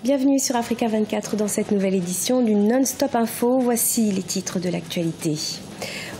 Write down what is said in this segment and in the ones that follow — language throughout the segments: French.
Bienvenue sur Africa 24 dans cette nouvelle édition du Non-Stop Info. Voici les titres de l'actualité.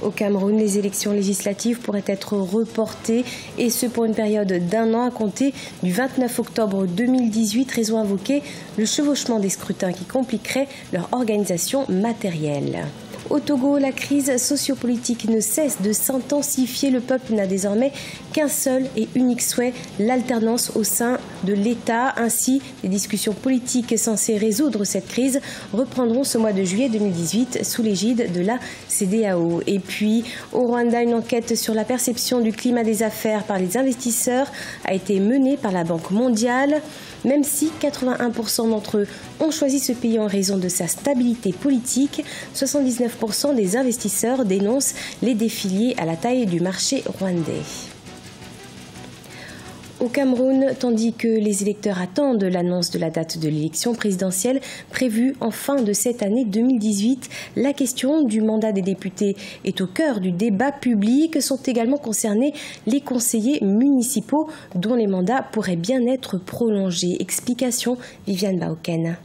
Au Cameroun, les élections législatives pourraient être reportées et ce pour une période d'1 an à compter du 29 octobre 2018. Raison invoquée, le chevauchement des scrutins qui compliquerait leur organisation matérielle. Au Togo, la crise sociopolitique ne cesse de s'intensifier. Le peuple n'a désormais qu'un seul et unique souhait, l'alternance au sein de l'État. Ainsi, les discussions politiques censées résoudre cette crise reprendront ce mois de juillet 2018 sous l'égide de la CEDEAO. Et puis, au Rwanda, une enquête sur la perception du climat des affaires par les investisseurs a été menée par la Banque mondiale. Même si 81% d'entre eux ont choisi ce pays en raison de sa stabilité politique, 79% des investisseurs dénoncent les défis liés à la taille du marché rwandais. Au Cameroun, tandis que les électeurs attendent l'annonce de la date de l'élection présidentielle prévue en fin de cette année 2018, la question du mandat des députés est au cœur du débat public. Sont également concernés les conseillers municipaux dont les mandats pourraient bien être prolongés. Explication Viviane Baoken.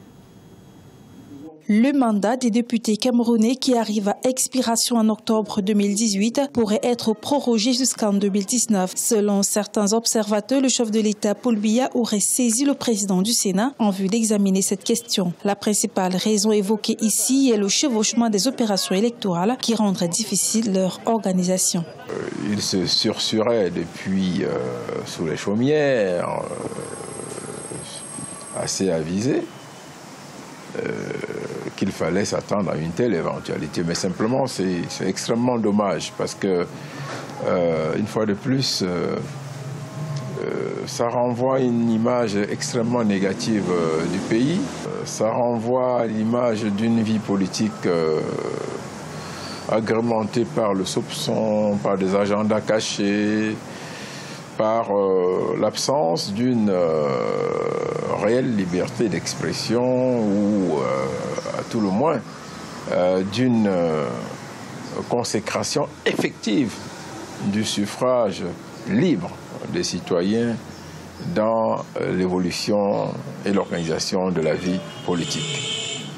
Le mandat des députés camerounais qui arrive à expiration en octobre 2018 pourrait être prorogé jusqu'en 2019. Selon certains observateurs, le chef de l'État, Paul Biya, aurait saisi le président du Sénat en vue d'examiner cette question. La principale raison évoquée ici est le chevauchement des opérations électorales qui rendrait difficile leur organisation. Il se sursurait depuis sous les chaumières, assez avisé. Qu'il fallait s'attendre à une telle éventualité. Mais simplement, c'est extrêmement dommage parce que, une fois de plus, ça renvoie une image extrêmement négative du pays. Ça renvoie à l'image d'une vie politique agrémentée par le soupçon, par des agendas cachés, par l'absence d'une réelle liberté d'expression ou, à tout le moins, d'une consécration effective du suffrage libre des citoyens dans l'évolution et l'organisation de la vie politique.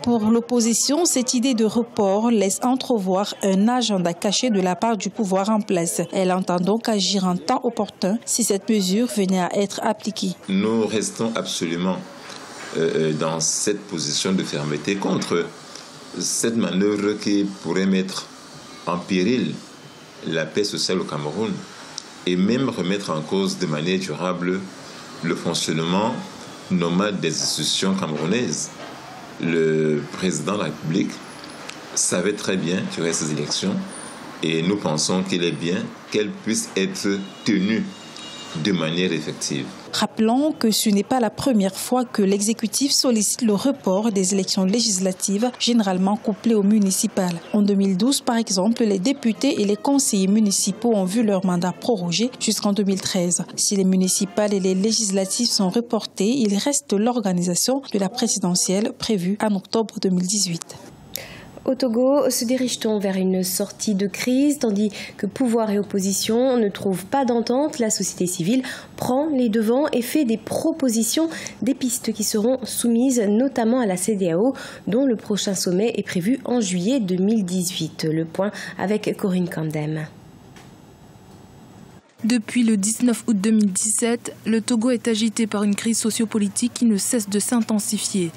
Pour l'opposition, cette idée de report laisse entrevoir un agenda caché de la part du pouvoir en place. Elle entend donc agir en temps opportun si cette mesure venait à être appliquée. Nous restons absolument dans cette position de fermeté contre cette manœuvre qui pourrait mettre en péril la paix sociale au Cameroun et même remettre en cause de manière durable le fonctionnement normal des institutions camerounaises. Le président de la République savait très bien qu'il y aurait ces élections et nous pensons qu'il est bien qu'elles puissent être tenues de manière effective. Rappelons que ce n'est pas la première fois que l'exécutif sollicite le report des élections législatives, généralement couplées aux municipales. En 2012, par exemple, les députés et les conseillers municipaux ont vu leur mandat prorogé jusqu'en 2013. Si les municipales et les législatives sont reportées, il reste l'organisation de la présidentielle prévue en octobre 2018. Au Togo, se dirige-t-on vers une sortie de crise, tandis que pouvoir et opposition ne trouvent pas d'entente? La société civile prend les devants et fait des propositions, des pistes qui seront soumises notamment à la CEDEAO, dont le prochain sommet est prévu en juillet 2018. Le point avec Corinne Kandem. Depuis le 19 août 2017, le Togo est agité par une crise sociopolitique qui ne cesse de s'intensifier.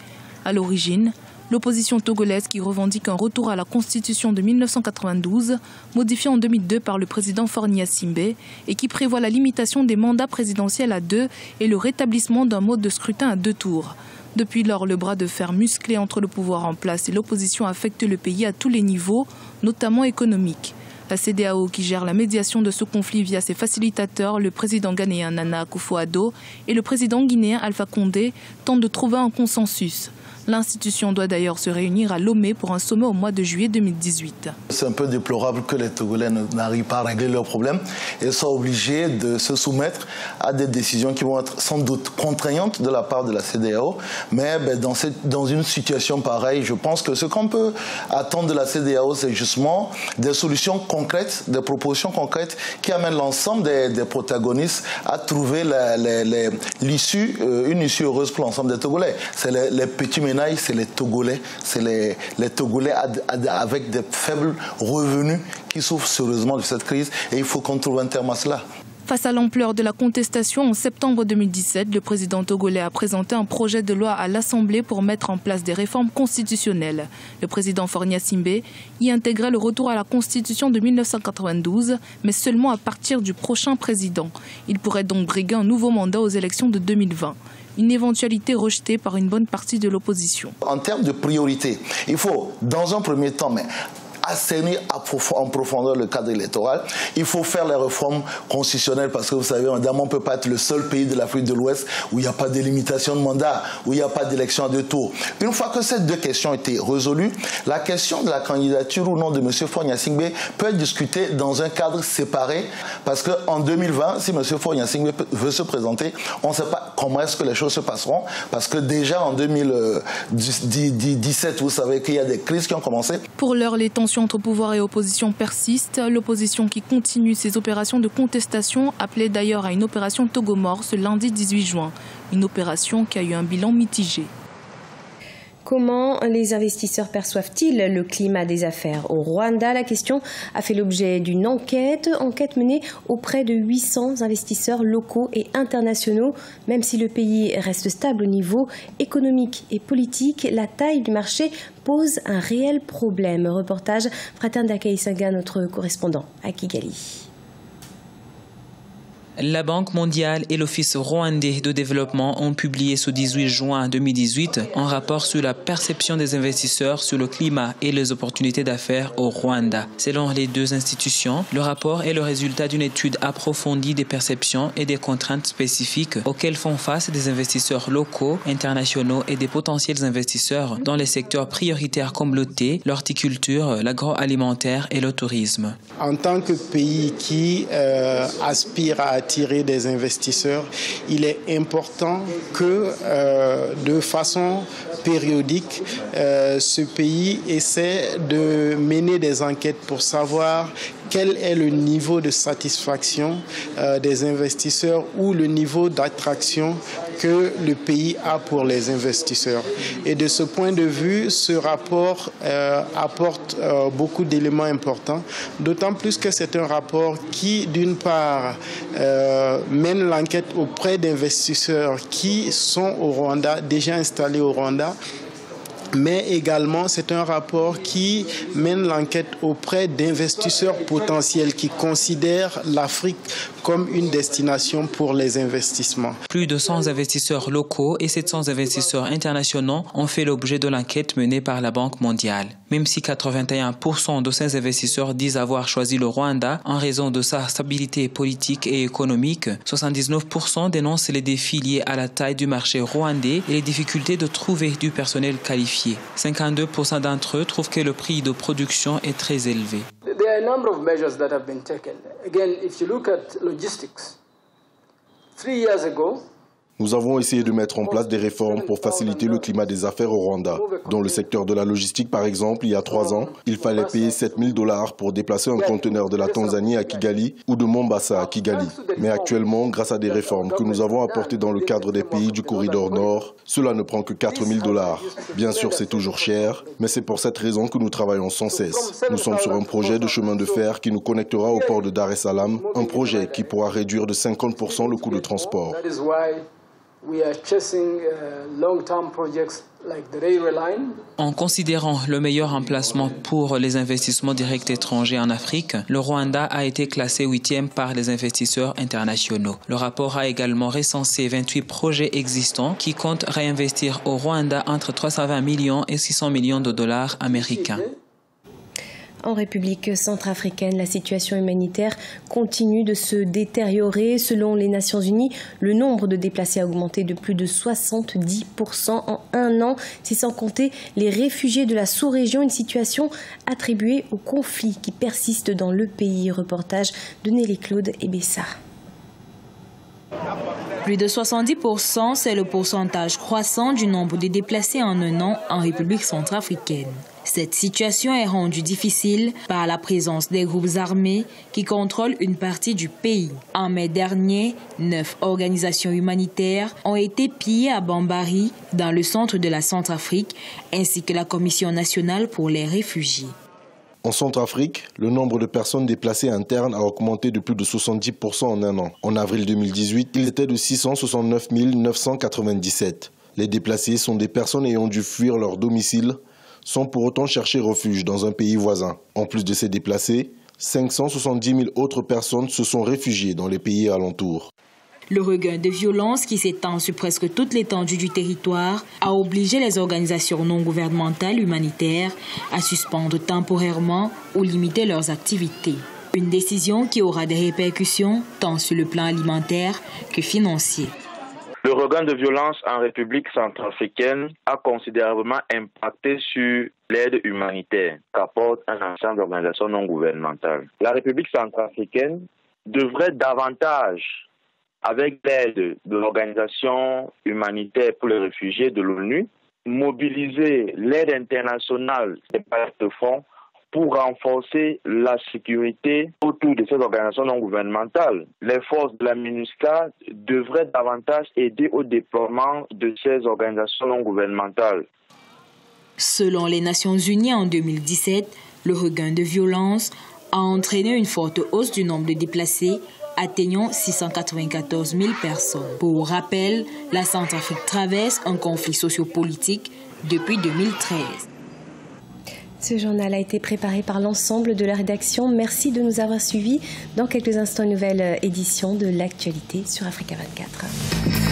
À l'origine, l'opposition togolaise qui revendique un retour à la constitution de 1992, modifiée en 2002 par le président Faure Gnassingbé, et qui prévoit la limitation des mandats présidentiels à 2 et le rétablissement d'un mode de scrutin à 2 tours. Depuis lors, le bras de fer musclé entre le pouvoir en place et l'opposition affecte le pays à tous les niveaux, notamment économiques. La CEDEAO, qui gère la médiation de ce conflit via ses facilitateurs, le président ghanéen Nana Akufo-Addo et le président guinéen Alpha Condé, tente de trouver un consensus. L'institution doit d'ailleurs se réunir à Lomé pour un sommet au mois de juillet 2018. C'est un peu déplorable que les Togolais n'arrivent pas à régler leurs problèmes et soient obligés de se soumettre à des décisions qui vont être sans doute contraignantes de la part de la CEDEAO. Mais dans une situation pareille, je pense que ce qu'on peut attendre de la CEDEAO, c'est justement des solutions concrètes, des propositions concrètes qui amènent l'ensemble des protagonistes à trouver l'issue, une issue heureuse pour l'ensemble des Togolais. C'est les petits ménages, c'est les Togolais, c'est les Togolais avec des faibles revenus qui souffrent sérieusement de cette crise et il faut qu'on trouve un terme à cela. Face à l'ampleur de la contestation, en septembre 2017, le président togolais a présenté un projet de loi à l'Assemblée pour mettre en place des réformes constitutionnelles. Le président Faure Gnassingbé y intégrait le retour à la Constitution de 1992, mais seulement à partir du prochain président. Il pourrait donc briguer un nouveau mandat aux élections de 2020. Une éventualité rejetée par une bonne partie de l'opposition. En termes de priorité, il faut, dans un premier temps, assainir en profondeur le cadre électoral. Il faut faire les réformes constitutionnelles parce que vous savez, évidemment, on ne peut pas être le seul pays de l'Afrique de l'Ouest où il n'y a pas de limitation de mandat, où il n'y a pas d'élection à deux tours. Une fois que ces deux questions ont été résolues, la question de la candidature ou non de M. Faure Gnassingbé peut être discutée dans un cadre séparé parce qu'en 2020, si M. Faure Gnassingbé veut se présenter, on ne sait pas comment est-ce que les choses se passeront parce que déjà en 2017, vous savez qu'il y a des crises qui ont commencé. Pour l'heure, les tensions entre pouvoir et opposition persistent. L'opposition qui continue ses opérations de contestation appelait d'ailleurs à une opération Togomore ce lundi 18 juin. Une opération qui a eu un bilan mitigé. Comment les investisseurs perçoivent-ils le climat des affaires au Rwanda? La question a fait l'objet d'une enquête menée auprès de 800 investisseurs locaux et internationaux. Même si le pays reste stable au niveau économique et politique, la taille du marché pose un réel problème. Reportage Fratin Dakaïsaga, notre correspondant à Kigali. La Banque mondiale et l'Office rwandais de développement ont publié ce 18 juin 2018 un rapport sur la perception des investisseurs sur le climat et les opportunités d'affaires au Rwanda. Selon les deux institutions, le rapport est le résultat d'une étude approfondie des perceptions et des contraintes spécifiques auxquelles font face des investisseurs locaux, internationaux et des potentiels investisseurs dans les secteurs prioritaires comme le thé, l'horticulture, l'agroalimentaire et le tourisme. En tant que pays qui aspire à attirer des investisseurs, il est important que de façon périodique, ce pays essaie de mener des enquêtes pour savoir quel est le niveau de satisfaction des investisseurs ou le niveau d'attraction que le pays a pour les investisseurs. Et de ce point de vue, ce rapport apporte beaucoup d'éléments importants, d'autant plus que c'est un rapport qui, d'une part, mène l'enquête auprès d'investisseurs qui sont au Rwanda, déjà installés au Rwanda, mais également c'est un rapport qui mène l'enquête auprès d'investisseurs potentiels qui considèrent l'Afrique comme une destination pour les investissements. Plus de 100 investisseurs locaux et 700 investisseurs internationaux ont fait l'objet de l'enquête menée par la Banque mondiale. Même si 81% de ces investisseurs disent avoir choisi le Rwanda en raison de sa stabilité politique et économique, 79% dénoncent les défis liés à la taille du marché rwandais et les difficultés de trouver du personnel qualifié. 52% d'entre eux trouvent que le prix de production est très élevé. There are a number of measures that have been taken. Again, if you look at logistics, 3 years ago, nous avons essayé de mettre en place des réformes pour faciliter le climat des affaires au Rwanda. Dans le secteur de la logistique, par exemple, il y a 3 ans, il fallait payer $7,000 pour déplacer un conteneur de la Tanzanie à Kigali ou de Mombasa à Kigali. Mais actuellement, grâce à des réformes que nous avons apportées dans le cadre des pays du corridor nord, cela ne prend que $4,000. Bien sûr, c'est toujours cher, mais c'est pour cette raison que nous travaillons sans cesse. Nous sommes sur un projet de chemin de fer qui nous connectera au port de Dar es Salaam, un projet qui pourra réduire de 50% le coût de transport. En considérant le meilleur emplacement pour les investissements directs étrangers en Afrique, le Rwanda a été classé 8e par les investisseurs internationaux. Le rapport a également recensé 28 projets existants qui comptent réinvestir au Rwanda entre 320 millions et 600 millions de dollars américains. En République centrafricaine, la situation humanitaire continue de se détériorer. Selon les Nations Unies, le nombre de déplacés a augmenté de plus de 70% en un an, c'est sans compter les réfugiés de la sous-région, une situation attribuée au conflit qui persiste dans le pays. Reportage de Nelly Claude Ebessa. Plus de 70%, c'est le pourcentage croissant du nombre de déplacés en un an en République centrafricaine. Cette situation est rendue difficile par la présence des groupes armés qui contrôlent une partie du pays. En mai dernier, 9 organisations humanitaires ont été pillées à Bambari, dans le centre de la Centrafrique, ainsi que la Commission nationale pour les réfugiés. En Centrafrique, le nombre de personnes déplacées internes a augmenté de plus de 70% en un an. En avril 2018, il était de 669 997. Les déplacés sont des personnes ayant dû fuir leur domicile sans pour autant chercher refuge dans un pays voisin. En plus de ces déplacés, 570 000 autres personnes se sont réfugiées dans les pays alentours. Le regain de violence qui s'étend sur presque toute l'étendue du territoire a obligé les organisations non gouvernementales humanitaires à suspendre temporairement ou limiter leurs activités. Une décision qui aura des répercussions tant sur le plan alimentaire que financier. Le regain de violence en République centrafricaine a considérablement impacté sur l'aide humanitaire qu'apporte un ensemble d'organisations non gouvernementales. La République centrafricaine devrait davantage, avec l'aide de l'Organisation humanitaire pour les réfugiés de l'ONU, mobiliser l'aide internationale des bailleurs de fonds pour renforcer la sécurité autour de ces organisations non gouvernementales. Les forces de la MINUSCA devraient davantage aider au déploiement de ces organisations non gouvernementales. Selon les Nations Unies, en 2017, le regain de violence a entraîné une forte hausse du nombre de déplacés, atteignant 694 000 personnes. Pour rappel, la Centrafrique traverse un conflit sociopolitique depuis 2013. Ce journal a été préparé par l'ensemble de la rédaction. Merci de nous avoir suivis. Dans quelques instants, une nouvelle édition de l'actualité sur Africa 24.